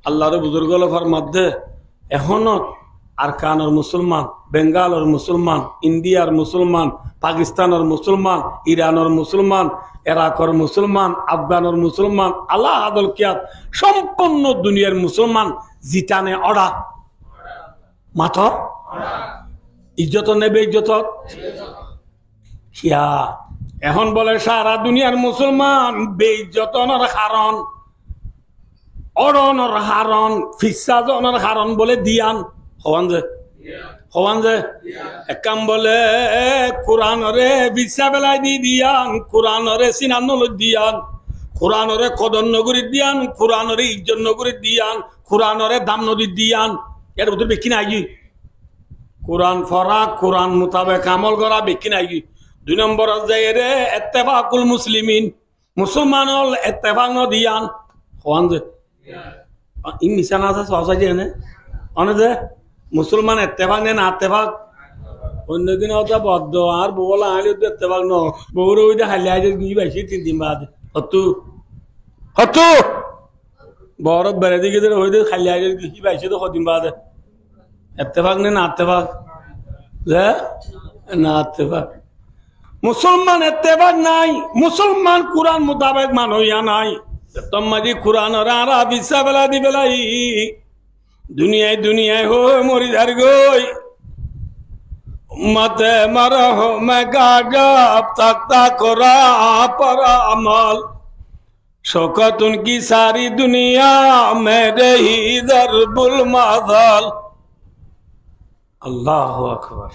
আল্লাহর বুজুর্গ লফার মধ্যে এখনো আরকানের মুসলমান, বেঙ্গালর মুসলমান, ইন্ডিয়ার মুসলমান, পাকিস্তানের মুসলমান, ইরানের মুসলমান, ইরাকর মুসলমান, আফগানের মুসলমান, আল্লাহ আদল কিয়াত সম্পূর্ণ দুনিয়ার মুসলমান জিতানে অড়া মাথ ইজ্জত নেবে ইজ্জত কিয়া। এখন বলে সারা দুনিয়ার মুসলমান বেইজ্জতনের কারণ, অরণর হারণ, ফিসাজনের হারণ বলে দিয়ান হওয়ান যে একাম বলে কোরআনরে বিশা বেলায় দি দিয়ান, কোরআনরে সিনান্ন দিয়ান, কোরআনরে কদর নগরী দিয়ান, কোরআনরে ইজ্জত নগরী দিয়ান, কোরআনরে দাম নদী দিয়ান। এর ভিতরে বেশি নাই কোরআন ফরা, কোরআন মোতাবেক আমল করা বেশি নাই। 2 নম্বর যায় রে ইত্তেফাকুল মুসলিমিন, মুসলমান হল ইত্তেফাক ন দিয়ান হওয়ান যে ই মিশানা আছে সহসাই যে অনে যে মুসলমান ইত্তেফাক নে না ইত্তেফাক অন্য দিন ওটা বদ্ধ আর বলা আইলে ইত্তেফাক ন বউরে ওই যে হালি আইলে গিয়ে বাইছি 3 দিন বাদ হতু বড় বেড়ে দিকে ওই যে খালি আইলে গিয়ে বাইছি তো কদিন বাদ ইত্তেফাক নে না ইত্তেফাক না ইত্তেফাক। মুসলমান ইত্তেফাক নাই, মুসলমান কোরআন মোতাবেক মানইয়া নাই। তোমাজি কোরআন আরা বিশা বেলা দি বেলাই দুনিয়ায় দুনিয়ায় হো মরি ধার গই উম্মতে মারহ মে গাজব তাকতা করা পরা আমল শৌকত উনকি সারি দুনিয়া মেরে হি দরবুল মাদাল। আল্লাহু আকবার।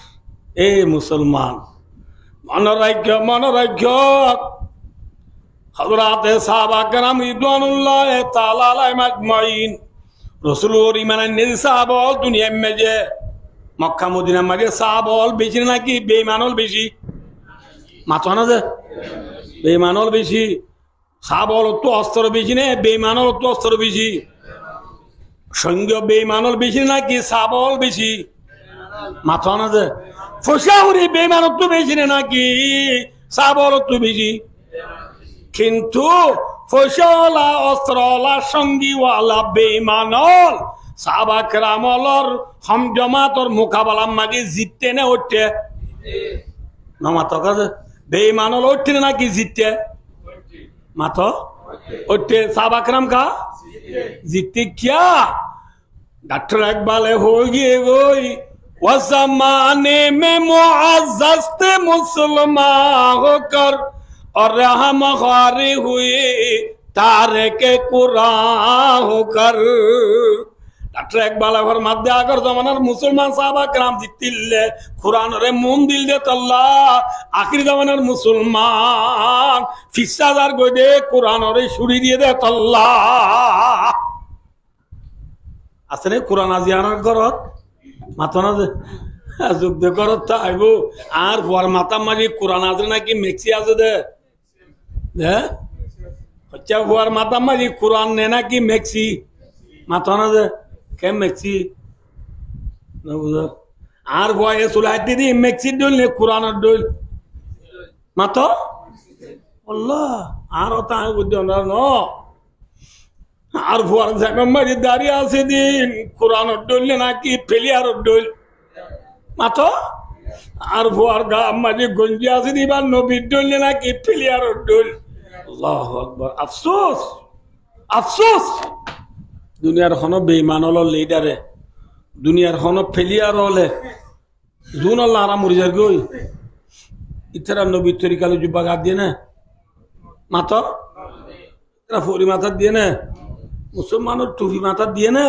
এ মুসলমান মনোরাজ্য হযরতে সাহাবা কেরাম রিদওয়ানুল্লাহ তাআলা আলাইহিম আজমাইন রাসূলুর ইমানের নিজ সাহাবা দুনিয়া মেজে মক্কা মদিনা মাঝে সাহাবা বেশি নাকি বেঈমানল বেশি মাথানা যে বেঈমানল বেশি সাহাবা তো অস্ত্র বেশি নে বেঈমানল তো অস্ত্র বেশি সঙ্গে বেঈমানল বেশি নাকি সাহাবা বেশি মাথানা যে ফসাউরি বেঈমানল তো বেশি নাকি সাহাবা তো বেশি। কিন্তু ফসলা অস্ত্রলা সঙ্গীওয়ালা বেঈমানল সাহাবা কেরামলর সমজমাতর মোকাবেলার মাঝে জিততে না উঠতে না মাথা কাছে বেঈমানল উঠতে নাকি জিততে মাথা উঠতে সাহাবা কেরাম কা জিততে क्या डॉक्टर इकबाल हो गए वही वो जमाने में मुअज़्ज़ज़ थे मुसलमान होकर और रहम ख्वारी हुए तारे के कुरान होकर। डॉक्टर इकबाल फरमाते अगर जमानार मुसलमान साहबा कराम जितिल्ले कुरान रे मुन दिल दे तल्ला आखिरी जमानार मुसलमान फिसादार गो दे कुरान रे छुरी दिए दे तल्ला আসলে কোরআন আজিয়ানার ঘরত মাথনা যে যুদ্ধ ঘরত আইব আর বর মাতা মাঝি কোরআন আছে নাকি মেক্সি আছে দে হ্যাঁ হচ্ছে বর মাতা মাঝি কোরআন নে নাকি মেক্সি মাথনা যে কে মেক্সি না বুঝা আর বয়ে সুলাইতে দি মেক্সি ডল নে কোরআনের ডল মাথা আল্লাহ আর ওটা বুঝছো না আর ফুয়ার জায়গা মারি দাঁড়িয়ে আছে দিন কোরআন ডল নাকি ফেলিয়ার ডল মাথো আর ফুয়ার গা মাঝে গঞ্জি আছে দিবার নবীর ডল নাকি ফেলিয়ার ডল। আল্লাহু আকবার। আফসোস আফসোস দুনিয়ার হন বেঈমান হল লিডারে দুনিয়ার হন ফেলিয়ার হলে জুন আল্লাহ আরাম মরি যার গই ইতারা নবীর তরিকালে জুব্বা গাদ দিয়ে না মাথো এরা ফরি মাথা দিয়ে না মুসলমানের টুপি মাথা দিয়ে না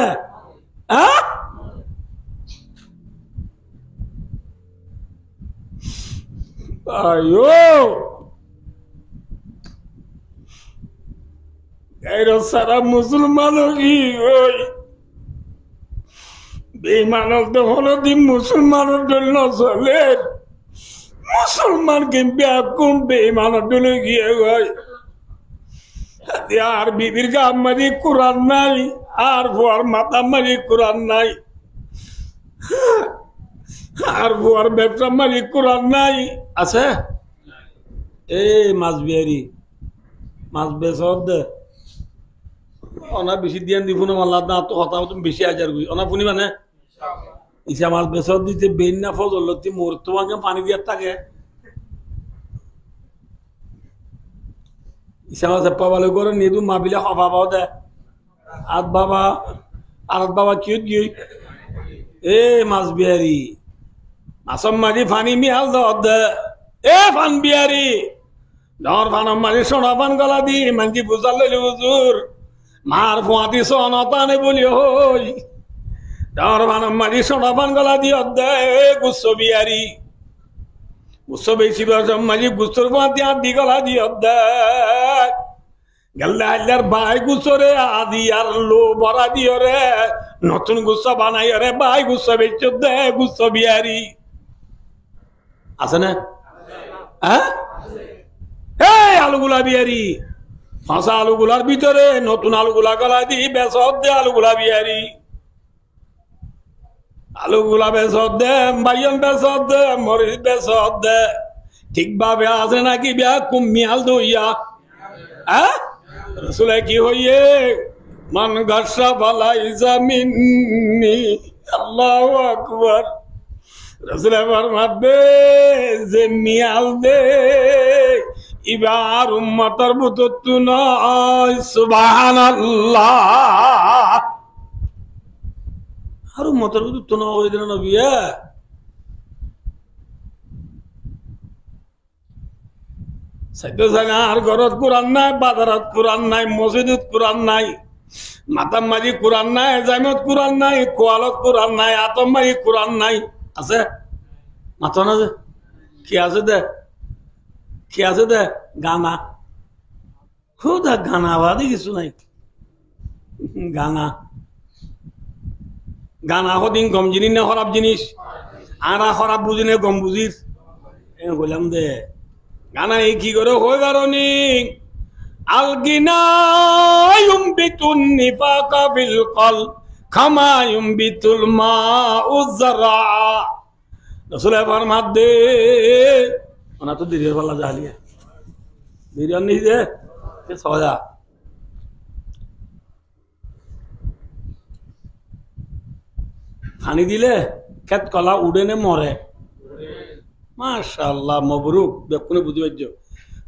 সারা মুসলমান বেঈমানক দেখল দি মুসলমানের জন্য চলে মুসলমানকে ব্যাকুম বেঈমানের জন্য গিয়ে গয় আর বিবির গা মারি কোরআন নাই আর বুয়ার মাথা মারি কোরআন নাই আর বুয়ার ব্যবসা মারি কোরআন নাই আছে এই মাছ বিহারি মাছ বেচর দে অনা বেশি দিয়ান দিব না মাল্লা না তো কথা তুমি বেশি আজার করি অনা পুনি মানে ইসা মাছ বেসর দিতে বেন না ফজল লতি মোর তোমাকে পানি দিয়ার থাকে ইসা মাছ পাবালে করে নিদু মাবিলে হবা বাও দে আত বাবা আর বাবা কিউ গিয়ে এ মাছ বিহারি মাছম মাঝি ফানি মিয়াল দে এ ফান বিহারি দর ফানম মাঝি সোনা ফান গলা দি মানজি বুঝাল লইলি হুজুর মার ফুয়াতি সনতানে বলি হই দর ফানম মাঝি সোনা ফান গলা দি দে গুচ্ছ বিহারি গুচ্ছ বেশি মাঝি গুচ্ছর ফুয়াতি আদি গলা দি দে গেলে আল্লার ভাই গুছরে আদি আর লো বড়া দিও রে নতুন গুচ্ছ বানাই রে ভাই গুচ্ছ বেচ দে গুচ্ছ বিহারি আছে না হ্যাঁ এই আলুগুলা বিহারি ফাঁসা আলুগুলার ভিতরে নতুন আলুগুলা গলা দি বেসর দে আলুগুলা বিহারি আলুগুলা বেসর দে বাইয়ন বেসর দে মরিচ বেসর দে ঠিকভাবে আছে নাকি বিয়া কুমিয়াল দইয়া হ্যাঁ রসুলে কি হইয়ে মান গাছা ফালাই জামিনি আল্লাহু আকবার রসুলে ফরমাবে যে মিয়াল দে ইবার উম্মতের বুতত নয় সুবহানাল্লাহ আর উম্মতের বুতত নয় ওই দিন নবিয়া সাইতো জাগার ঘরত কুরআন নাই বাজারত কুরআন নাই মসজিদত কুরআন নাই মাতাম মাঝি কুরআন নাই জামিয়ত কুরআন নাই কোয়ালত কুরআন নাই আতম মাঝি কুরআন নাই আছে মাতো না যে কি আছে দে কি আছে দে গানা খুদা গানা বাদে কিছু নাই গানা গানা হদিন গম জিনিস না খারাপ জিনিস আরা খারাপ বুঝি না গম বুঝিস বললাম দে গানা এই কি করে হয়ে কারণে আলগিনা ইউমবিতুন নিফাকা ফিল কলব কামা ইউমবিতুল মাউ যারা রাসূল ফরমাত দে ওনা তো দিরে বলা জালিয়া দিরে নি দে কে সজা পানি দিলে খেত কলা উড়ে নে মরে মাশাআল্লাহ মবরুক দেখুন বুঝি পাইছো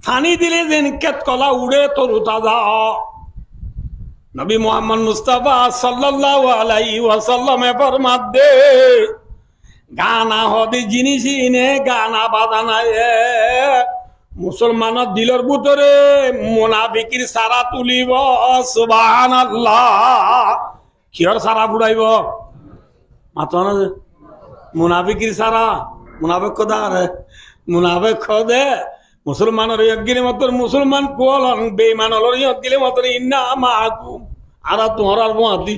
পানি দিলে যেন কেত কলা উড়ে তরু তাজা নবী মুহাম্মদ মুস্তাফা সাল্লাল্লাহু আলাইহি ওয়াসাল্লাম ফরমাত দে গানা হদি জিনিস ইনে গানা বাজানা মুসলমানের দিলের ভিতরে মুনাফিকির সারা তুলিব সুবহানাল্লাহ কিয়র সারা ফুড়াইব মাতো না মুনাফিকির সারা মুনাফেক খোদা রে মুনাফেক খোদে মুসলমানের গিলে মতর মুসলমান কোলন বেঈমানর গিলে মতর ইন্না মাকুম আরা তোমার আর মাদি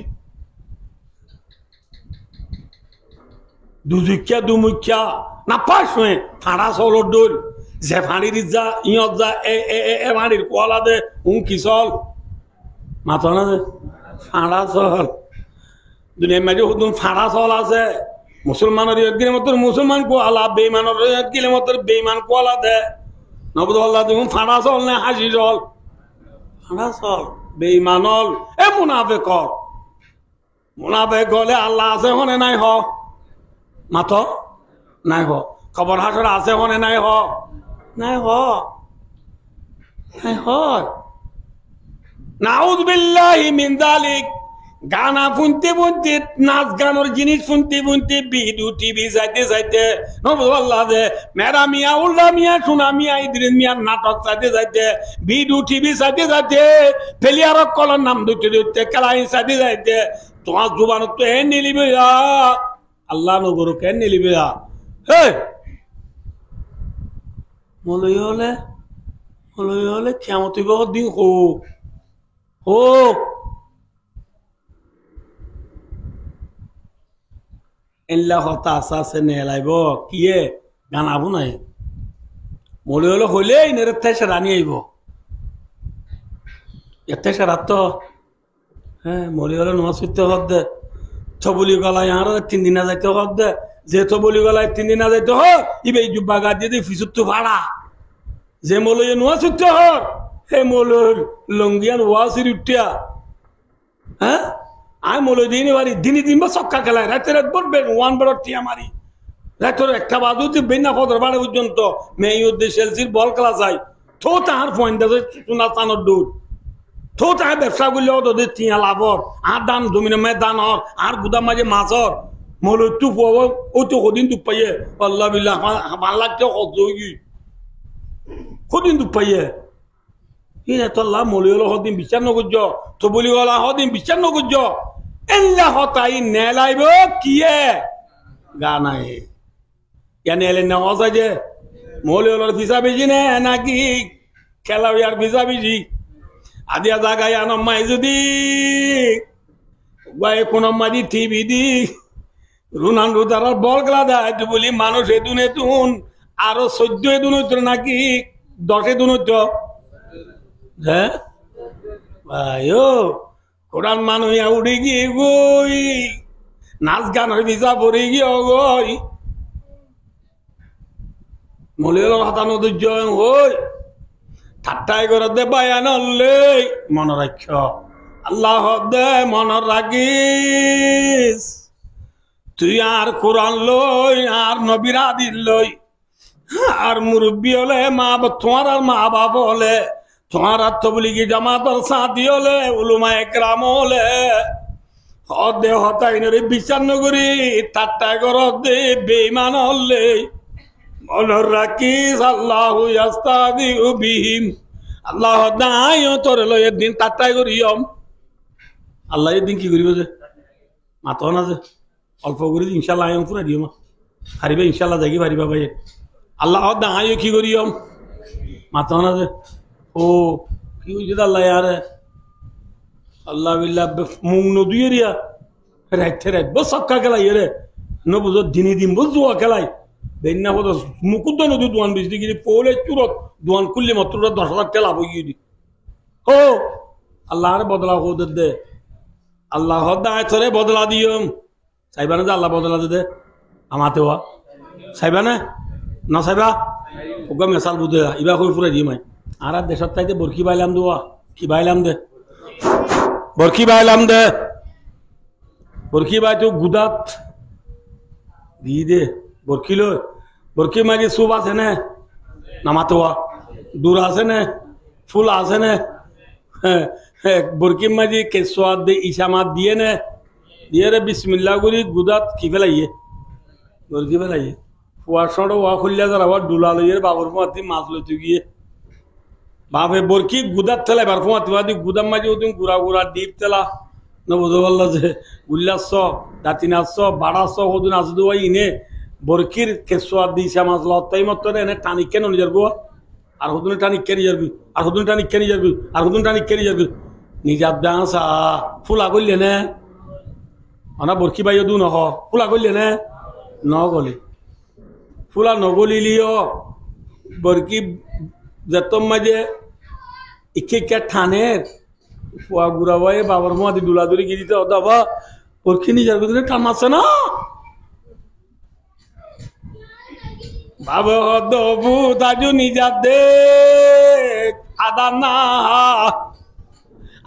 দুজুকিয়া দুমুকিয়া না পাস হয়ে ফাড়া চলর দৌড় যে ফাঁড়ির যা ইয়ত যা এ ফাঁড়ির কোয়ালা দে কিসল মাতো না ফাড়া চল দুনিয়ার মাঝে হুদুম ফাড়া চল আছে মুসলমানের গিলে মতর মুসলমান কোয়ালা বেঈমানর গিলে মতর বেঈমান কোয়ালা দে নবদুল্লাহ তুমি ফাড়া চল না হাসি চল ফাড়া চল বেঈমানল এ মুনাফেক মুনাফেক হলে আল্লাহ আছে হনে নাই হ মাত নাই হ খবর হাসর আছে হনে নাই হ নাই হ নাই হয় নাউযু বিল্লাহি মিন যালিক গানা শুনতে শুনতে নাচ গানোর জিনিস শুনতে শুনতে ভিডিও টিভি যাইতে যাইতে নবুল্লাহ দে মেরা মিয়া উল্লা মিয়া সোনা মিয়া ইদ্রিস মিয়ার নাটক চাইতে যাইতে ভিডিও টিভি চাইতে যাইতে প্লেয়ার কলার নাম ধরতে ধরতে খেলাই চাইতে যাইতে তোমার জুবান তো এ নিলিবে আল্লাহ নগর কে নিলিবে হে মলই হলে ক্ষমতি বহুত দিন হোক এল্লা হতা আসা আছে নেলাইব কিয়ে গানাবো নাই মলে হলে হইলেই নেরে সেরা নিয়ে আইব এতে সেরাত তো হ্যাঁ মলে হলে নোয়া সুইতে হক দে থবলি গলায় আর 3 দিন যাইতে হক দে যে থবলি গলায় 3 দিন যাইতে হোক ইবে জুব্বা গা দিয়ে ফিসুত তো ভাড়া যে মলে নোয়া সুইতে হক হে মলের লঙ্গিয়ান ওয়াসির উঠিয়া হ্যাঁ আমি মূল দিন বাড়ি দিনই দিন বা সক্কা খেলায় রাতে রাত বলবেন ওয়ান বেড় টিয়া মারি রাতের একটা বাজু বেনা পদর বাড়ে পর্যন্ত মেয়ে উদ্দেশ্যে বল খেলা যায় তো তাহার পয়েন্ট সোনা চানোর দূর তো তাই ব্যবসা করলে ওদের টিয়া লাভর আর দান জমিনের মেয়ে দান হর আর গুদাম মাঝে মাছর মূল তু পাবো ও তো কদিন দুপ পাইয়ে আল্লাহ বিল্লাহ ভাল লাগছে কদিন দুপ পাইয়ে তোল্লা মলি হলো হদিন বিচার নগর্য তো বলি গলা হদিন বিচার নগর্য এল্লা হতাই নেলাইব কিয়ে গানাই কেন এলে নেওয়া যায় যে মলি হলোর ভিসা বেজি নে নাকি খেলাওয়ার ভিসা বেজি আদিয়া জাগায় আনম্মাই যদি গায়ে কোন মাদি টিভি দি রুনান রুদারার বল গলা দেয় বলি মানুষ এদুন এতুন আরো 14 এদুন হইত নাকি 10 এদুন হইত হ্যাঁ ভাই ও কোরআন মানুষ উড়ে গিয়ে গই নাচ গানের ভিসা পড়ে গিয়ে গই মলিল হাতানো দুর্জয় হই ঠাট্টাই করে দে বায়ান মনে রাখ আল্লাহ দে মনে রাখিস তুই আর কোরআন লই আর নবীর আদিল লই আর মুরব্বী হলে মা তোমার আর মা বাপ হলে তোমার আত্মবলিগি জামাতর সাথী হলে উলুমা একরাম হলে হদে হতাইনরে বিচার নগরী ঠাট্টাই করে দে বেঈমান হলে মনে রাখিস আল্লাহ ইয়াস্তাযিউ বিহিম আল্লাহ দাই তোর লই একদিন ঠাট্টাই করিয়ম আল্লাহ একদিন কি করিব যে মাতো না যে অল্প করে ইনশাল্লাহ আয়ম পুরা দিও মা হারিবে ইনশাল্লাহ জাগি পারিবা ভাই আল্লাহ দাই কি করিয়ম মাতো না যে ও কি হইছে আল্লাহ ইয়ারে আল্লাহ বিল্লাহ মুং নদুয়ে রিয়া রাইতে রাইত বস সক্কা খেলাই রে নবুজ দিনই দিন বস জুয়া খেলাই বেন্না বদ মুকুদ্দ নদী দোয়ান বিজলি গিয়ে পোলে চুরত দোয়ান খুললে মাত্র 10,000 টাকা লাভ হয়ে গিয়ে ও আল্লাহর বদলা হোদ দে আল্লাহ দায় তোরে বদলা দিয়ম চাইবা না যে আল্লাহ বদলা দে আমাতে হওয়া চাইবা না চাইবা ওকে মেসাল বুঝে ইবা করে ফুরাই দিই মাই আর দেশত তাইতে বরকি বাইলাম দোয়া কি বাইলাম দে বরকি বাইলাম দে বরকি বাই তো গুদাত দিয়ে দে বরকি লো বরকি মাঝে সুপ আছে না নামাতোয়া দূর আছে না ফুল আছে না বরকি মাঝে কেসোয়াদ দে ইসামাত দিয়ে নে দিয়ে রে বিসমিল্লাহ করি গুদাত কি ফেলাইয়ে বরকি ফেলাইয়ে ফুয়ার সঙ্গে ওয়া খুললে যার আবার ডুলা লইয়ে বাবর মাতি মাছ লইতে গিয়ে বাপে বরকি গুদাত ঠেলাই বার ফুয়াতি মাতি গুদাম মাঝে ওদিন গুড়া গুড়া ডিপ তেলা না বুঝতে পারল যে উল্লাস দাঁতিনাস বাড়াস ওদিন আসে দেওয়া ইনে বরকির কেসোয়াদ দিয়েছে মাছ লতাই মত এনে টানিক কেন নিয়ে যাবো আর হুদুন টানিক কে নিয়ে যাবি আর হুদুন টানিক কে নিয়ে যাবি আর হুদুন টানিক কে নিয়ে যাবি নিজার দাঁসা ফুলা করলে নে না বরকি বাইও দু নহ ফুলা করলে নে নগলি ফুলা নগলিলিও বরকি যেতম মাঝে ইকে ঠানের ফুয়া গুড়া বাই বাবার মাদি দুলা দুরি গিয়ে দিতে দাবা বরকি নিজার ভিতরে টান আছে না বাবা দবু দাজু নিজা দে আদা না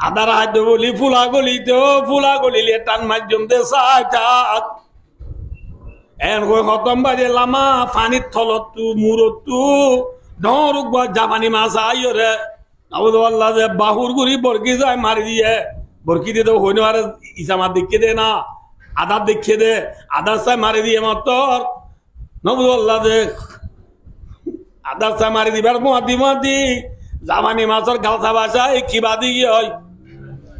আদার হাত বলি ফুলা গলিলে টান মাধ্যম দে সাইটাত এন কই খতম বাজে লামা পানির থলতু মুরতু ডরুক বা জাপানি মাছ আইও রে আল্লাহ যে বাহুর গুড়ি বরকি যায় মারি দিয়ে বরকি দিয়ে তো হইন আর ইসামাত দেখিয়ে দে না আদার দেখিয়ে দে আদার চাই মারি দিয়ে মাত্র নবুল্লাহ যে আদার চাই মারি দিবার মাতি জামানি মাছের গালসা বাসায় কিবা দিয়ে হয়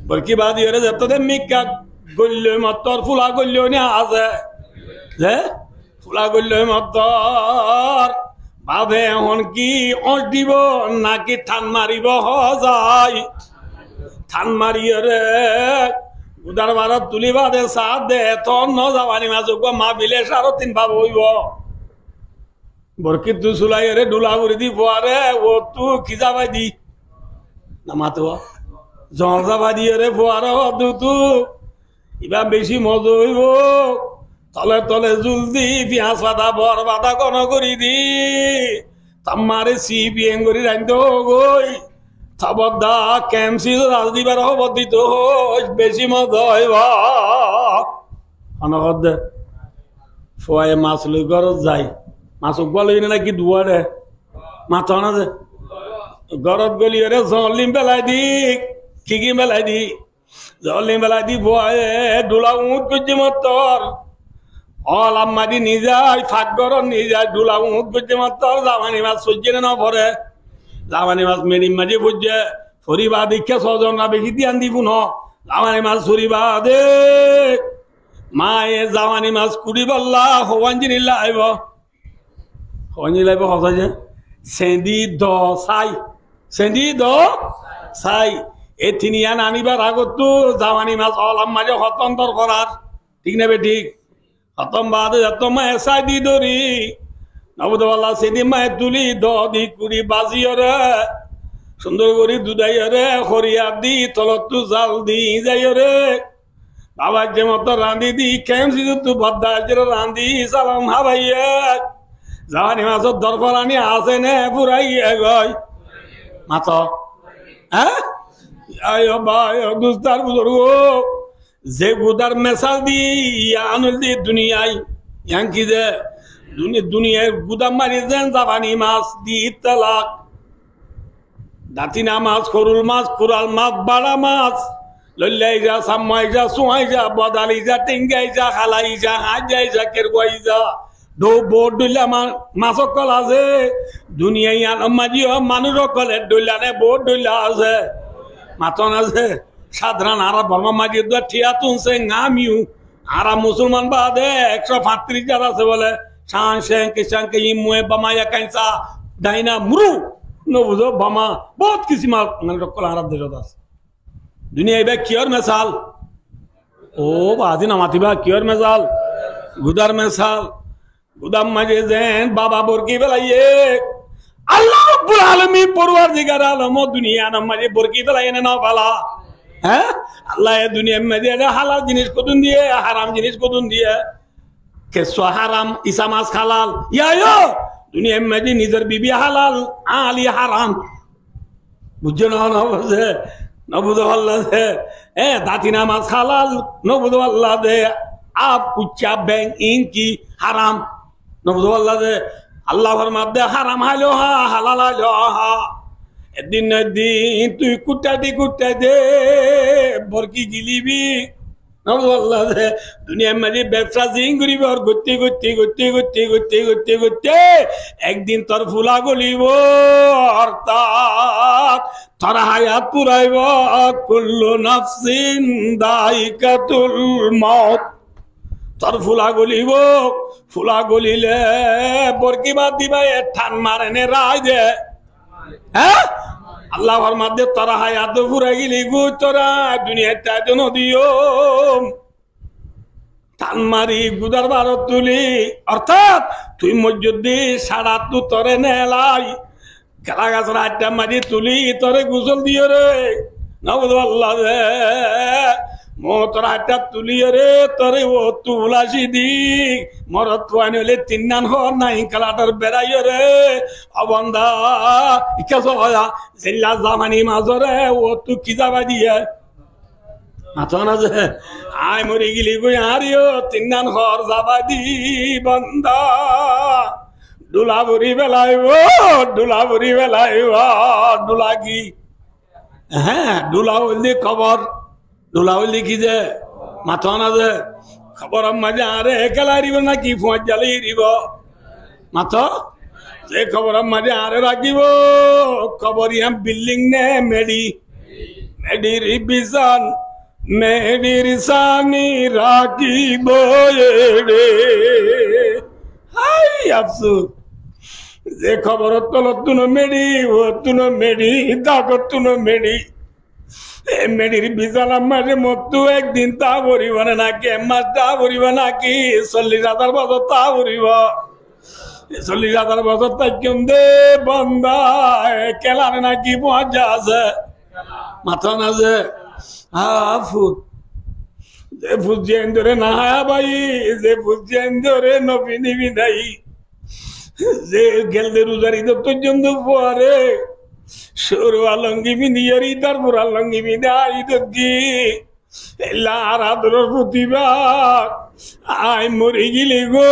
বরকি বাদি হয়ে যেতে মিকা গল্য মাত্র ফুলা গল্য নিয়ে আছে যে ফুলা গল্য মাত্র ভাবে এখন কি অঁট দিব নাকি ঠান মারিব যায় ঠান মারিয়ে রে উদার বারত তুলি বাদে সাথ দে তোর ন যাবানি মাছুক মা বিলে 3.5 ভাব হইব বরকি তু চুলাই রে ডুলা উড়ি দি পোয়ারে ও তু কি যাবাই দি না মাতো জল যাবাই দিয়ে রে পোয়ারে দু তু ইবা বেশি মজা হইব তলে তলে জুল দি পিঁয়াজ পাতা বর পাতা কোন করি দি তামারে সি বিয়েং করি রাইতো গই থাবদা কেমসি রাজদিবার হবদিত বেশি মজা হইবা অনহদ ফয়ে মাছ লই ঘরত যাই মাছ গলি নাকি দুয়ারে মাথা না যে ঘরত গলি রে জলিম বেলাই দি কি বেলাই দি জলিম বেলাই দি ভয়ে ডোলা উঠ করছে মতর অল আম্মাদি নিজাই ফাট গরম নিজাই ডোলা উঠ করছে মতর জামানি মাছ সহ্য না ভরে জামানি মাছ মেরিম মাঝে বুঝছে ফরিবা দীক্ষা সজন না বেশি দিয়ান দিব ন জামানি মাছ ফরিবা দে মায়ে জামানি মাছ কুড়ি বললা হওয়াঞ্জিনি লাইব হওয়াঞ্জি লাইব হসা যে সেন্দি দ সাই সেন্দি দ সাই এ তিনিয়ান আনিবার আগত তো জামানি মাছ অলাম মাঝে হতন্তর করার ঠিক না বে ঠিক হতম বাদে যত মায়ে সাই দি ধরি নবদওয়াল্লা সেদিন মায়ের তুলি দি কুড়ি বাজিও রে সুন্দর করি দুধাই রে হরিয়ার দি তলত জাল দি যাই রে বাবার যে মতো রান্ধি দি কেমন তু ভদ্দার রান্ধি সালাম হাবাইয়া জানি মাছের দরবার আনি আসে নে পুরাইয়া গয় মাছ হ্যাঁ ভাই দুস্তার বুজুর্গ যে গুদার মেশাল দি আনুল দি দুনিয়ায় ইয়াঙ্কি যে দুনিয়ার গুদাম মারি যেন জাপানি মাছ দি তালাক দাঁতিনা মাছ করুল মাছ কুরাল মাছ বাড়া মাছ লল্লাই যা সাম্মাই যা সোহাই যা বদালি যা টেঙ্গাই যা খালাই যা হাই যাই যা কেরগুয়াই যা ডো বোট ডইলা মাছক কল আছে দুনিয়ায় মাঝি মানুষ কলে ডইলা নে বোট ডইলা আছে মাতন আছে সাধারণ আরা বর্মা মাঝি ঠিয়া তুনছে গামিউ আরা মুসলমান বাদে 135 যার আছে বলে শাংকে ইমুয়ে বামায়া কাইসা ডাইনা মুরু নবুজো বামা বহুত কিছু মাল রকল আরব দেশত আছে দুনিয়া এবার কিয়র মেসাল ও বাদি নামাতিবা কিয়র মেসাল গুদার মেসাল গুদাম মাঝে যেন বাবা বরকি বেলাইয়ে আল্লাহ রাব্বুল আলামিন পরওয়ারদিগার আলম দুনিয়া নাম মাঝে বরকি বেলাইয়ে না বালা হ্যাঁ আল্লাহ দুনিয়া মাঝে হালাল জিনিস কতন দিয়ে হারাম জিনিস কতন দিয়ে কেসো হারাম ইসা মাছ হালাল ইয়া দুনিয়া মাঝে নিজের বিবি হালাল আলি হারাম বুঝছো না বুঝে নবুদো আল্লাহ দে দাতিনা মাছ হালাল নবুদো আল্লাহ দে আপ কুচ্চা ব্যাং ইনকি হারাম নবুদো আল্লাহ দে আল্লাহর মাধ্যমে হারাম হাইলো হা হালাল হাইলো হা একদিন তুই কুটা দে বরকি গিলিবি আল্লাহ দে দুনিয়ার মাঝে ব্যবসা জিং করিব আর করতে একদিন তোর ফুলা গলিব অর্থাৎ তোর হায়াত পুরাইব কুল্লু নাফসিন দাইকাতুল মউত তোর ফুলা গলিলে বরকি বাদ দিবা ঠান মারে নে রায় দে হ্যাঁ আল্লাহর মাধ্যমে তোরা হায়াত ফুরাই গেলি গু তোরা দুনিয়ার তাই নদীও টান মারি গুদার ভারত তুলি অর্থাৎ তুই মসজিদে সারা তু তরে নেলাই খেলা গাছের আড্ডা মারি তুলি তরে গুসল দিও রে নবুদ আল্লাহ রে তোর আড্ডা তুলিও রে তরে ও তুলাসি দি মরত পানি হলে তিন হর নাই খেলাটার বেড়াইও রে অবন্ধা জিল্লা জামানি মাজরে ও তু কি যাবা দিয়ে মাথা না যে আয় মরি গিলি গই হারিও তিন হর যাবা দি বন্ধা ডুলা বুড়ি বেলাইব ডুলা কি হ্যাঁ ডুলা বললি খবর ডুলা বললি কি যে মাথা না যে খবর মাঝে আরে একেলা দিব নাকি ফোঁচ জ্বালিয়ে দিব মাথা যে খবর মাঝে আরে রাখিব খবর ইয়াম বিল্ডিং নে মেডির বিজান মেডির সানি রাখিব রে হাই আফসোস যে খবর তলত তুনো মেডি দাগত তুনো মেডির বিশাল মাঝে মতো একদিন তা ভরিব নাকি মাস তা ভরিব নাকি 40,000 বছর তা ভরিব 40,000 বছর তাই কেম দে বন্ধা কেলার নাকি মজা আছে মাথা না যে ফুট যে ফুজিয়েন ধরে না হায়া ভাই যে ফুজিয়েন ধরে নবী নিবি নাই যে গেলদের উজারি তো পর্যন্ত পরে Suru alongi bindi yari darbur alongi bindi ari doggi. Lara duro putiba. Ay mori gili go.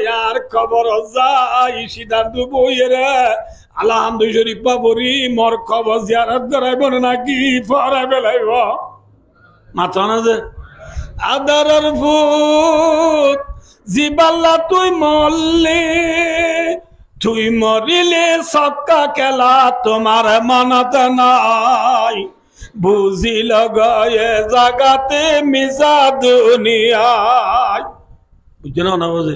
Yar khabar oza. Ishi dardu boyere. Alhamdu sharifa bori. Mor khabar ziyarat garai bonana ki. Fara belaiwa. Matana ze. Adarar foot. Ziballa tui molle. তুই মরিলে সক্কা খেলা তোমার মনত নাই বুঝিল গয়ে জাগাতে মিশা দুনিয়ায় বুঝছো না বুঝে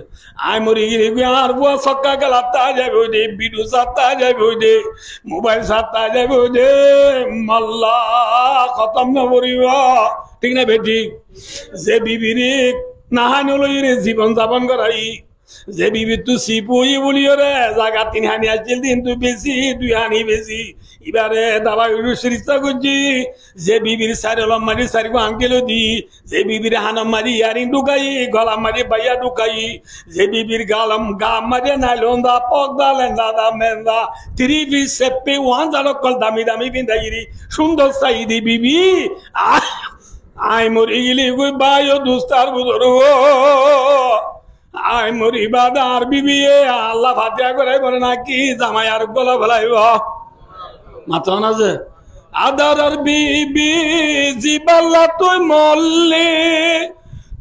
আই মরি গিয়ে আর বুয়া সক্কা খেলা তা যাবে দে বিডু সাতা যাবে দে মোবাইল সাতা যাবে দে মাল্লা খতম না করিবা ঠিক না বেটি যে বিবিরে নাহানো লইরে জীবন যাপন করাই যে বিবি তু সিপুই বলিও রে জায়গা 3 হানি আসছিল কিন্তু বেশি 2 হানি বেশি এবারে দাবা চিকিৎসা করছি যে বিবির সারি অলম মারি সারি আঙ্কেল দি যে বিবির হানম মারি ইয়ারিং ঢুকাই গলাম মারি বাইয়া ঢুকাই যে বিবির গালাম গা মারি নাইলন্দা পগদা লেন্দা দা মেন্দা 3 পিস সেপে 1000 কল দামি দামি বিন্দাইরি সুন্দর সাইদি বিবি আই মরি গেলি কই বায়ো দুস্তার বুদর আই মরি বাদার বিবি আল্লাহ ফাতিহা করে বলে নাকি জামাই আর গলা ফেলাইব মাথা না যে আদার বিবি জিবাল্লা তুই মরলে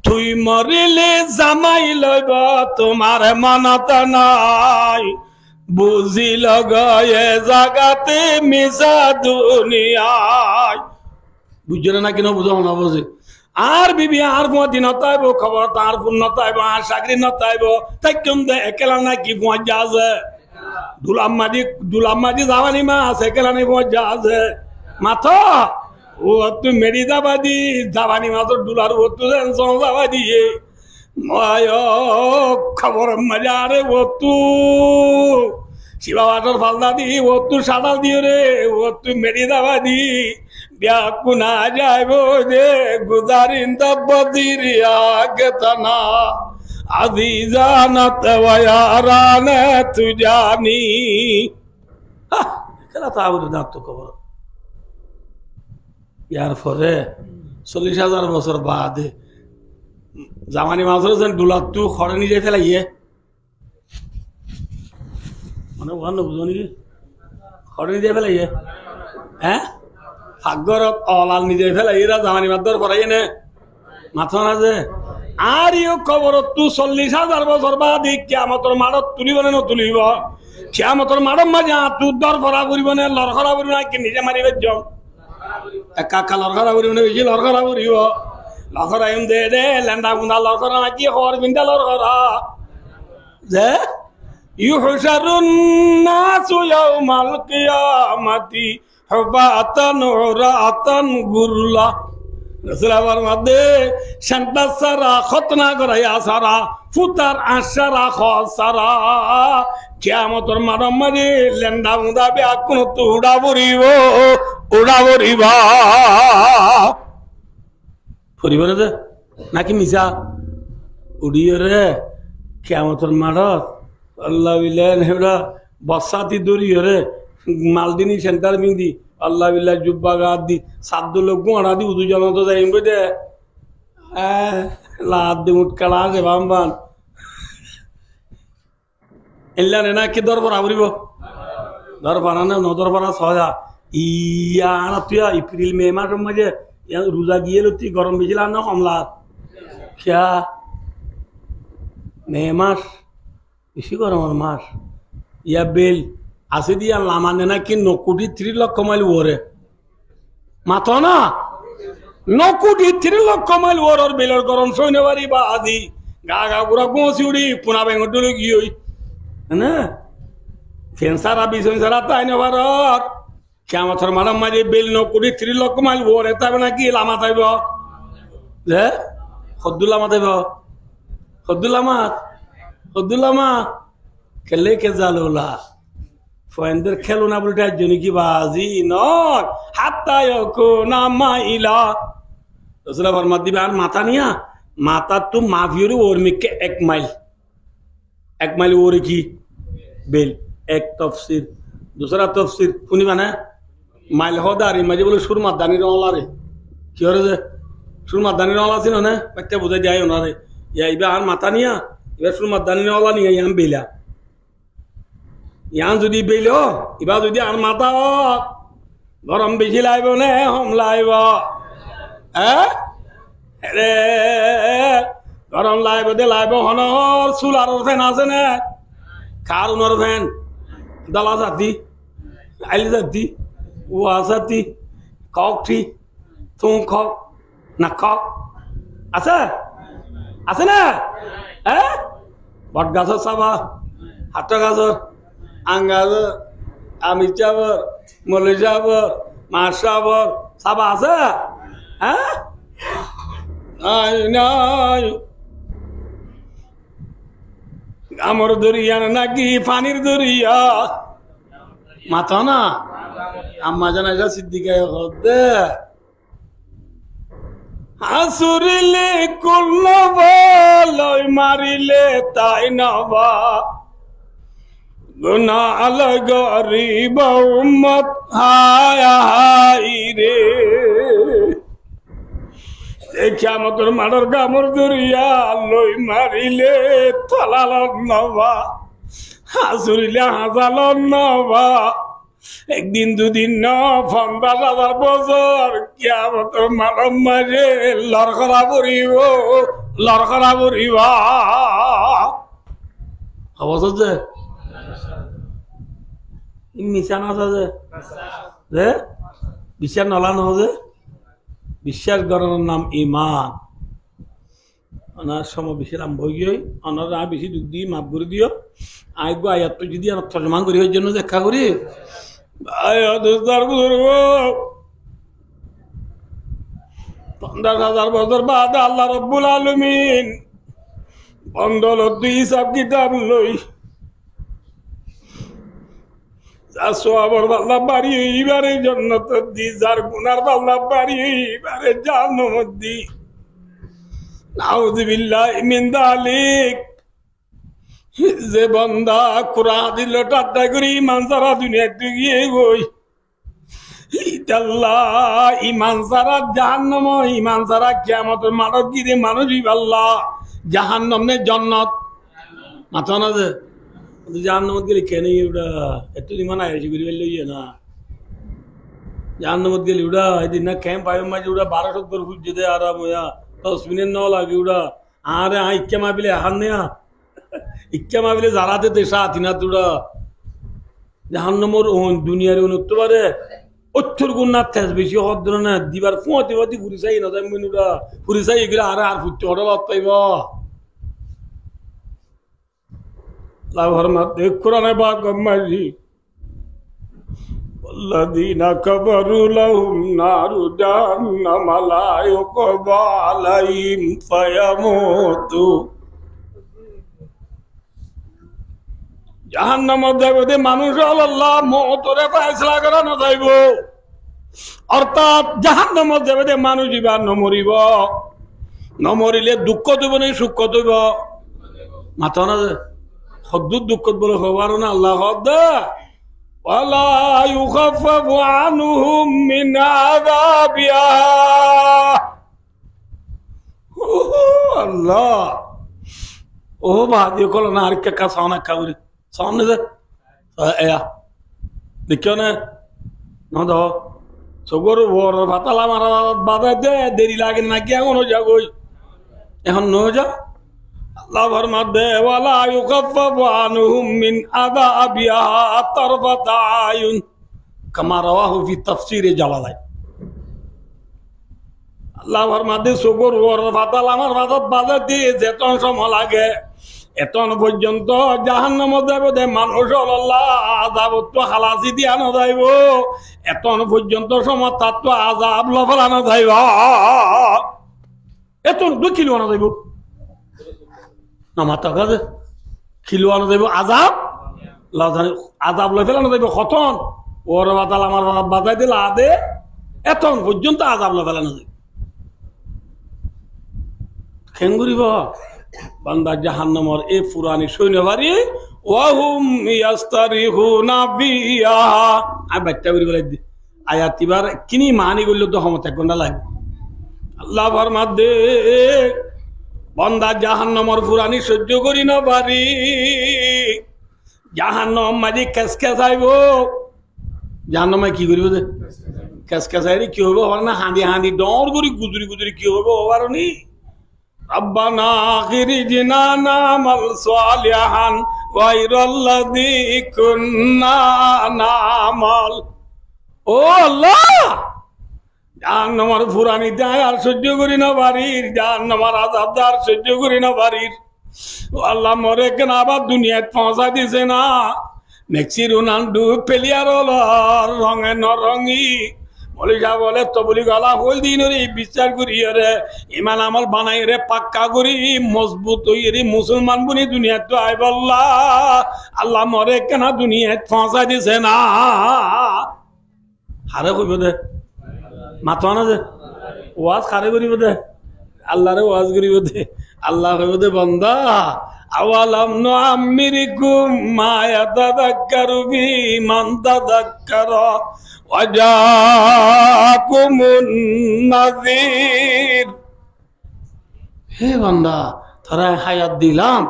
তুই মরিলে জামাই লইব তোমার মনত নাই বুঝিল গয়ে জাগাতে মিশা দুনিয়ায় বুঝলে না কিনা বুঝাও না বুঝে আর বিবি আর দিন নতাইব খবর তার ফোন নতাইব আর চাকরি নতাইব তাই কেম দে একেলা না কি মজা আছে দুলাম্মাদি যাবানি মাছ একেলা নেই মজা আছে মাথা ও তুই মেরি যাবাদি যাবানি মাছের দুলার ও তু যাবাদি খবর মজা রে ও তু শিবা ওয়াটার ফালদা দি ও তু সাঁতাল দিও রে ও তুই মেরি যাবাদি ব্যাকুনা যাইব যে গুজারিন্দ বদির আগে তানা আজি জানাত ওয়ারানে তু জানি খেলা তা বলে দাঁত তো খবর ইয়ার পরে 40,000 বছর বাদে জামানি মাছের যেন দুলাত তু খড়ে নিজে ফেলাইয়ে মানে ওখানে বুঝো নাকি খড়ে নিজে ফেলাইয়ে হ্যাঁ ফাগরত অলাল নিজে ফেলাই এরা জামানি মাদর পড়াই নে মাথা না যে আর ইও খবর তু 40,000 বছর বাদ কিয়ামতর মাড়ত তুলিব না তুলিব কিয়ামতর মাড়ম মাঝে তু দর ভরা করিব না লড়খরা করিব না কি নিজে মারিবে জম একা একা লড়খরা করিব না বেশি লড়খরা করিব লড়খরা এম দে দে লেন্ডা গুন্দা লড়খরা নাকি হর বিন্দা লড়খরা যে ইউহশারুন নাসু ইয়াউমাল কিয়ামাতি হুবাতান উরাতান গুরলা রাসূলুল্লাহর মধ্যে শান্তা সারা খতনা করাইয়া সারা ফুতার আশারা খসারা কিয়ামতের মারামারি লেন্ডা মুদা বে কোন তো উড়া বরিবা পরিবারে দে নাকি মিছা উড়িয়ে রে কিয়ামতের মারত আল্লাহ বিল্লাহ হেরা বসাতি দরিয়ে রে মালদিনী সেন্টার মিন্দি আল্লাহ বিল্লাহ জুব্বা গাদ দি সাদ্দু লোক গোড়া দি উদু জন তো যাইম দে লাদ দি মুটকালা আছে বাম্বান এল্লা না কি দরবার আবরিব দরবার না নদরবার সহজা ইয়া না তুই এপ্রিল মে মাসের মাঝে রোজা গিয়ে তুই গরম বেছিলা না কমলা খেয়া মে মাস বেশি গরমের মাস ইয়া বেল আছে দিয়া লামানে না কি 9 লক্ষ মাইল ওরে মাথা না 9 লক্ষ মাইল ওর বেলের গরম সইনে পারি বা আজি গা গা পুরা গোঁচি উড়ি পুনা বেঙ্গর ডলে গিয়ে না ফেন সারা বিছন সারা তাই নেবার কেমন মারাম মারি বেল 9 লক্ষ মাইল ওরে তবে নাকি লামা তাইব যে হদ্দুল্লামা তাইব হদ্দুল্লামা খেলে কে জালোলা ফয়েন্দের খেলো না বলতে জন্য কি বাজি নয় হাত্তায় কোনা মাইলা রসুল্লাহ ফরমাত দিবে আর মাথা নিয়া মাথা তো মাফিয়রে ওর মিকে 1 মাইল ওরে কি বেল এক তফসির दूसरा तफसीर শুনি মানে মাইল হদারি মাঝে বলে সুরমার দানি রওলা রে কি হরে যে সুরমার দানি রওলা ছিল না একটা বুঝাই যায় ওনারে ইয়া আর মাথা নিয়া এবার সুরমার দানি রওলা নিয়ে ইয়াম বেলা ইয়ান যদি বেল এবার যদি আর মাথা গরম বেশি লাইব না হম লাইব হ্যাঁ রে গরম লাইব দে লাইব হনর চুলার ফ্যান আছে না কার উনার ফ্যান দালা জাতি আইলি জাতি ওয়া জাতি কক ঠিক তুমি কক না কক আছে আছে না হ্যাঁ বট গাছর চাবা হাত গাছর আং গাছর আমি চাবর মলি চাবর মাছ চাবর চাবা আছে হ্যাঁ নাই নাই আমার দরিয়া নাকি পানির দরিয়া মাথা না আম্মা জানা যা সিদ্দিকায় হদে হাসুরিলে কুলবা লই মারিলে তাই নবা গুনা গরিব উম্মত হায় হায় রে কিয়ামতের মাঠের কামর দরিয়া লই মারিলে তলাল নবা হাসুরিলে হাজাল নবা একদিন দুদিন ন 50,000 বছর কিয়ামতের মাঠের মাঝে লড়খড়া পড়িব অবস্থা যে মিশান আছে যে বিশ্বাস নলা নহ যে বিশ্বাস গড়ানোর নাম ইমান অনার সময় বেশি আরম্ভ হয়ে অনার বেশি দুঃখ দিয়ে মাফ করে দিও আইব আয়াত যদি আর তর্জমান করি ওই জন্য দেখা করি পঞ্চাশ হাজার বছর বাদ আল্লাহ রব্বুল আলমিন বন্ধল দুই হিসাব কিতাব লই যার সোয়াবর পাল্লা বাড়ি এইবারে জন্নত দি যার গুনার পাল্লা বাড়ি এইবারে জাহান্নামত দি নাউযুবিল্লাহি মিন যালিক যে বান্দা কুরআন দিল টাটা করি ইমান সারা দুনিয়াতে গিয়ে গই ইতাল্লাহ ইমান সারা জাহান্নাম ইমান সারা কিয়ামতের মাঠত গিয়ে মানুষই আল্লাহ জাহান্নাম নে জান্নাত মাথা না যে জাহান্নামত গেলে কেন ওটা এত ইমান আইসি করি লইয়ে না জাহান্নামত গেলে ওটা এদিন না ক্যাম্প আয় মাঝে ওটা 1200 করে বুঝে দেয় আরাম হইয়া 10 মিনিট ন লাগে ওটা আরে ইচ্ছা মাবিলে আহান নেয়া ইচ্ছা মাবিলে যারাতে দেশা আতিনা তোরা জাহান্নামর দুনিয়ার উন্নত পারে অচ্ছর গুণার তেজ বেশি হদ না দিবার ফুঁয়াতে পাতি ফুরি চাই না যাই ওটা ফুরি চাই এগুলো আর ফুটতে হঠাৎ বাদ পাইব কোরআনে পাক গম্মাজি والذين كفروا لهم نار جهنم لا يقضى عليهم فيموتوا জাহান্নামে যাইবে মানুষ আল্লাহ মওতরে ফয়সালা করানো যাইব অর্থাৎ জাহান্নামে যাইবে মানুষ ইবার নমরিব নমরিলে দুঃখ দেব না সুখ দেব মাথা না হদ্দুর দুঃখ বলে হবার না আল্লাহ হদ্দ ওয়ালা ইউখাফফু আনহুম মিন আযাবিহা আল্লাহ ও বাদি কল না আর কা সানা কাউরি সামনে যে এয়া দেখিও না না দাও সগর ওর ভাতালা মারা বাধা দে দেরি লাগে না কি এখন যাগই এখন ন যা আল্লাহ ফরমাতে ওয়ালা ইউখাফফু আনহুম মিন আযাবিহা তারফাত আয়ুন কামা রাওয়াহু ফি তাফসীর জালালাই আল্লাহ ফরমাতে সগর ওর ভাতালা আমার ভাত বাধা দিয়ে যেতন সময় লাগে এতন পর্যন্ত জাহান্নামে যাবে মানুষ আল্লাহ আযাব তো হালাসি দিয়া না যাইব এতন পর্যন্ত সময় তার তো আযাব লফলানো যাইব এতন দুঃখিল না যাইব না মাথা কাজে খিলুয়ানো যাইব আযাব আযাব লফলানো যাইব খতন ওর বাতাল আমার বাজাই দিল আদে এতন পর্যন্ত আযাব লফলানো যাইব খেঙ্গুরিব বান্দা জাহান্নামর এ পুরানি সৈন্য বাড়ি ওয়াহুম ইয়াস্তারিহুনা ফিহা আর বাচ্চা করি বলে আয়াত এবার কিনি মানি করলে তো ক্ষমতা এক ঘন্টা লাগবে আল্লাহ ফরমাদে বন্দা জাহান্নামের ফুরানি সহ্য করি না পারি জাহান্নাম মাঝে কেসকেসাইব জাহান্নামে কি করিব দে কেসকেসাইলে কি হইব হবার না হাঁদি হাঁদি ডর করি গুদুরি গুদুরি কি হইব হবার নি রব্বানা আখিরিজনা নামাল সালিহান গায়রাল্লাযী কুন্না নামাল ও আল্লাহ জাহান্নামের ফুরানি দেয় আর সহ্য করি না বাড়ির জাহান্নামের আযাব আর সহ্য করি না বাড়ির ও আল্লাহ মরে কেন আবার দুনিয়ায় পৌঁছা দিছে না নেক্সি রোনাল্ডো প্লেয়ার রঙে নরঙি মলিকা বলে তো বলি গলা হল দিন রে বিচার করি রে ইমান আমল বানাই রে পাক্কা করি মজবুত হই রে মুসলমান বনি দুনিয়া তো আই বল্লা আল্লাহ মরে কেন দুনিয়ায় পৌঁছা দিছে না হারে কইব দে মাথা না দে ওয়াজ খারে করিব দে আল্লাহরে ওয়াজ করিব দে আল্লাহ কইব দে বান্দা আওয়ালাম নুআম্মিরিকুম মা ইয়াতাযাক্কারু বি মান তাযাক্কারা ওয়া জাআকুমুন নাযীর হে বান্দা তোরা হায়াত দিলাম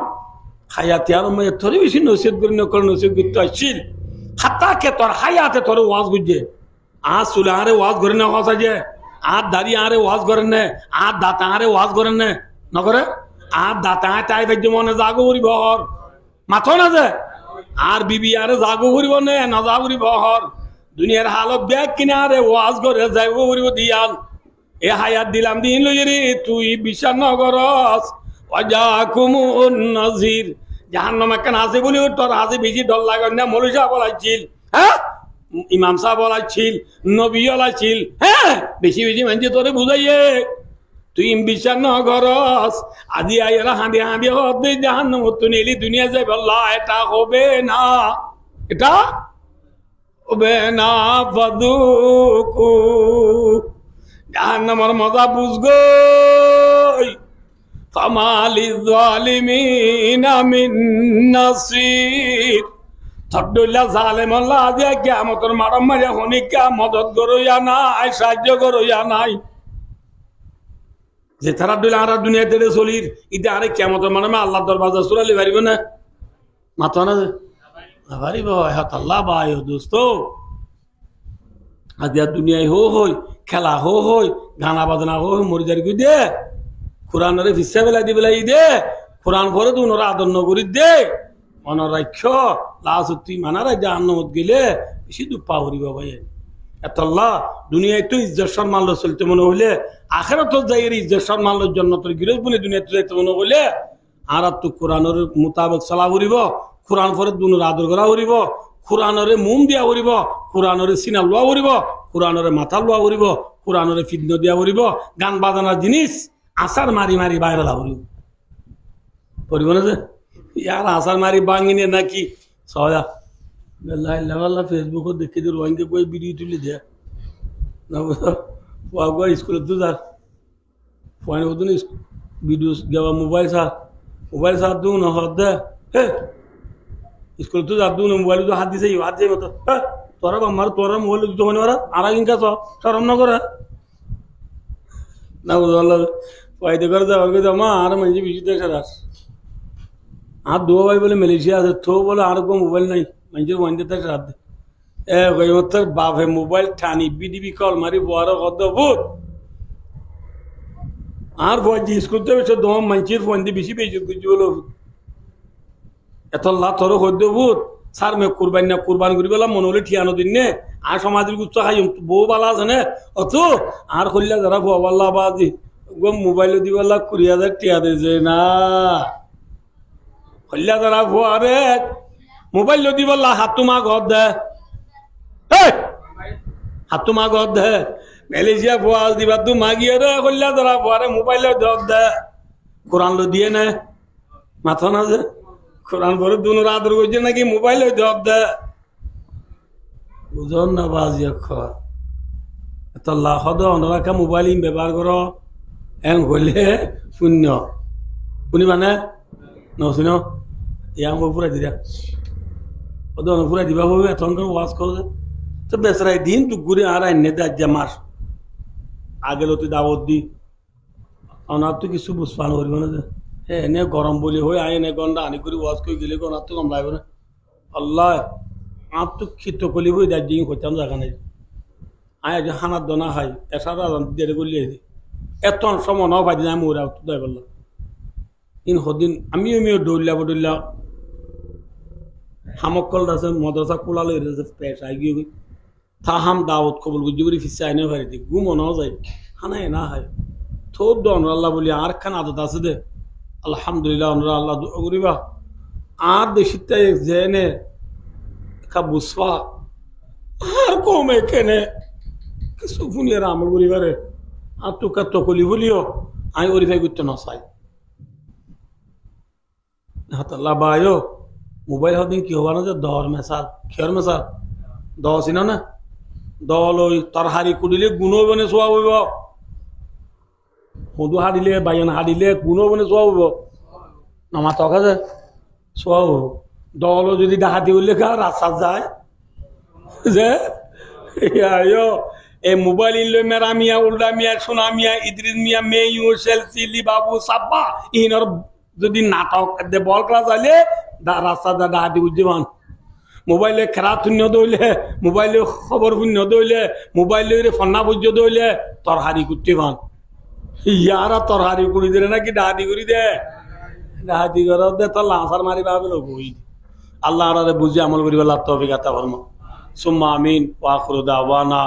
হায়াত আর মই তোরে বেশি নসিহত করি না কোন নসিহত করতে আসছিল হাত্তা কে তোর হায়াতে তোর ওয়াজ বুঝে আর চুলে আরে ওয়াজ করে না কথা যে আর দাড়ি আরে ওয়াজ করেন না আর দাঁতা আরে ওয়াজ করেন না নকরে আর দাঁতা তাই দেখছে মনে জাগো করিব হর মাথো না যে আর বিবি আরে জাগো করিব নে না যা করিব হর দুনিয়ার হালত ব্যাগ কিনে আরে ওয়াজ করে যাইব করিব দিয়াল এ হায়াত দিলাম দিন লই রে তুই বিশ্বাস ন করস ওয়াজাকুমুন নাযীর জাহান্নামে কেন আছে বলি তোর হাতে বেশি ডর লাগে না মৌলভী বলাইছিল হ্যাঁ ইমাম সাহেব বলাইছিল নবী বলাইছিল হ্যাঁ বেশি বেশি মানছে তোরে বুঝাইয়ে তুই বিশ্বাস ন করস আদি আইরা হাঁদি হাঁদি হতে জাহান্নাম তো নেলি দুনিয়া যাই বললা এটা হবে না এটা হবে না ফাদুকু জাহান্নামের মজা বুঝগো ফামালিয যালিমিনা মিন নাসির থড্ডুল্লাহ জালেম আল্লাহ যে কিয়ামতের মারম মারে হনিকা মদত করইয়া নাই সাহায্য করইয়া নাই যে তারা দুলা দুনিয়াতে চলির ইটা আরে কিয়ামতের মারমে আল্লাহ দরবাজা চুরালি পারিব না মাথা না পারিব হাত আল্লাহ ভাই দোস্ত আজ দুনিয়ায় হো হই খেলা হো হই গানা বাজনা হো হই মরিদারি কই দে কোরআনরে ফিসা বেলা দি বেলা দে কোরআন পরে তো ওনারা আদর নগরী দে মনে রাখ লাসুতি মানারা জাহান্নামত গেলে বেশি দুপা হরিব ভাই এতল্লাহ দুনিয়ায় তো ইজ্জত সম্মান লো চলতে মনে হইলে আখেরাত যাই ইজ্জত সম্মান লোর জন্য তোর গিরজ বলে দুনিয়াতে যাইতে মনে হইলে আর তো কোরআনের মোতাবেক চলা হরিব কোরআন পরে দুনোর আদর করা হরিব কোরআনরে মুম দিয়া হরিব কোরআনরে সিনা লোয়া হরিব কোরআনরে মাথা লোয়া হরিব কোরআনরে ফিদন দিয়া হরিব গান বাজানোর জিনিস আসার মারি মারি বাইবেলা হরিব পড়িব না যে ইয়ার আসার মারি বাঙিনে নাকি সয়া বেলা ফেসবুকত দেখি যে রোহিঙ্গা কই ভিডিও তুলি দে না বুঝা স্কুলে তো যার ফোন হতো না ভিডিও যাওয়া মোবাইল সা দু না হত দে হে স্কুলে তো যার দু না মোবাইল তো হাত দিছে হাত যাই মতো হ্যাঁ তোরা আমার তোরা মোবাইল দিতে হয় না আর কিনকা সরম না করে না বুঝা ফায়দা করে যাওয়া মা আর মানে বেশি দেশ আর দো ভাই বলে মালয়েশিয়া আছে তো বলে আর কোনো মোবাইল নাই মানুষের ওয়াইন্ডে তার রাত এ তোর বাপে মোবাইল ঠানি বিডিবি কল মারি বড় কত ভূত আর ফোন যে স্কুল তো বেশি দম মানুষের ফোন দিয়ে বেশি বেশি কিছু বলো এত লাভ তোর হদ্য ভূত সার মে কুরবান না কুরবান করি বলা মনে হলে ঠিয়ানো দিন নে আর সমাজের গুচ্ছ খাই বউ বালা আছে না অত আর করলে যারা বাল্লা বাজি মোবাইল দিবাল্লা 20,000 টিয়া দিয়েছে না হল্লা যারা ফুয়ারে মোবাইল দি বললা হাতুমা ঘর দে হাতুমা ঘর দে মালয়েশিয়া ফুয়াজ দিবা তু মাগিয়ে রে হল্লা যারা ফুয়ারে মোবাইল জব দে কোরআন লো দিয়ে নে মাথা না যে কোরআন পরে দুনো আদর করছে নাকি মোবাইল জব দে বুঝন না বাজি অক্ষর এত লাখ অনরাখা মোবাইল ব্যবহার করো এং হলে শূন্য শুনি মানে ন শুনো ইয়াং পুরা দিরা ওদের পুরা দিবা হবে এতক্ষণ করে ওয়াজ করে তো বেসরাই দিন তো ঘুরে আর এনে দেয় যে মাস আগে লতি দাওয়াত দি ওনার তো কিছু বুঝপান করবে না যে হ্যাঁ এনে গরম বলি হয়ে আয় এনে গন্ডা আনি করে ওয়াজ করে গেলে ওনার তো কম লাগবে না আল্লাহ আর তো খিত কলি বই দেয় দিন করতাম জায়গা নেই আয় যে হানার দনা খাই এসারা দেড়ে করলে এত সময় ন পাই দিন আমি ওরা তো দেয় বললাম ইন হদিন আমিও দৌড়লা হামকল আছে মাদ্রাসা কোলালো পেশ আই গিয়ে থা হাম দাওয়াত কবুল গুজি করে ফিসে আইনে ভারি দি ঘুমো না যায় হানায় না হয় থোর দন আল্লাহ বলি আর খান আদত আছে দে আলহামদুলিল্লাহ আমরা আল্লাহ করিবা আর দেশিতে জেনে খা বুসফা আর কমে কেনে কিছু ফুনিয়ে রাম করিবারে আর তো কাত কলি বলিও আমি ওরি ভাই করতে না চাই হাতাল্লা বায়ো মোবাইল হদিন কি হবার না যে দর মেসাল খেয়ার মেসাল দহ চিনা না দল ওই তরহারি কুড়িলে গুণও বনে চোয়া হইব সদু হারিলে বাইন হারিলে গুণও বনে চোয়া হইব নামা তকা যে চোয়া হব দল যদি ডাহাতি উল্লে খা রাস্তা যায় যে এই মোবাইল ইনলো মেরা মিয়া উল্ডা মিয়া সোনা মিয়া ইদ্রিস মিয়া মেয়ু সেলসিলি বাবু সাব্বা ইনর যদি নাটক বল ক্লাস আইলে রাস্তা দা ডাহাতি উজ্জীবান মোবাইলে খেলা শূন্য দৌলে মোবাইলে খবর শূন্য দৌলে মোবাইলে ফন্না পুজ্য দৌলে তরহারি করতে পান ইয়ারা তরহারি করে দিলে নাকি ডাহাতি করে দে ডাহাতি করে দে তোর লাঁসার মারি ভাবে লোক আল্লাহ বুঝে আমল করিবার লাভ তৌফিক আতা ফরমা সুম্মা আমিন ওয়া আখিরু দাওয়ানা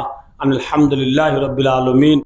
আলহামদুলিল্লাহি রাব্বিল আলামিন।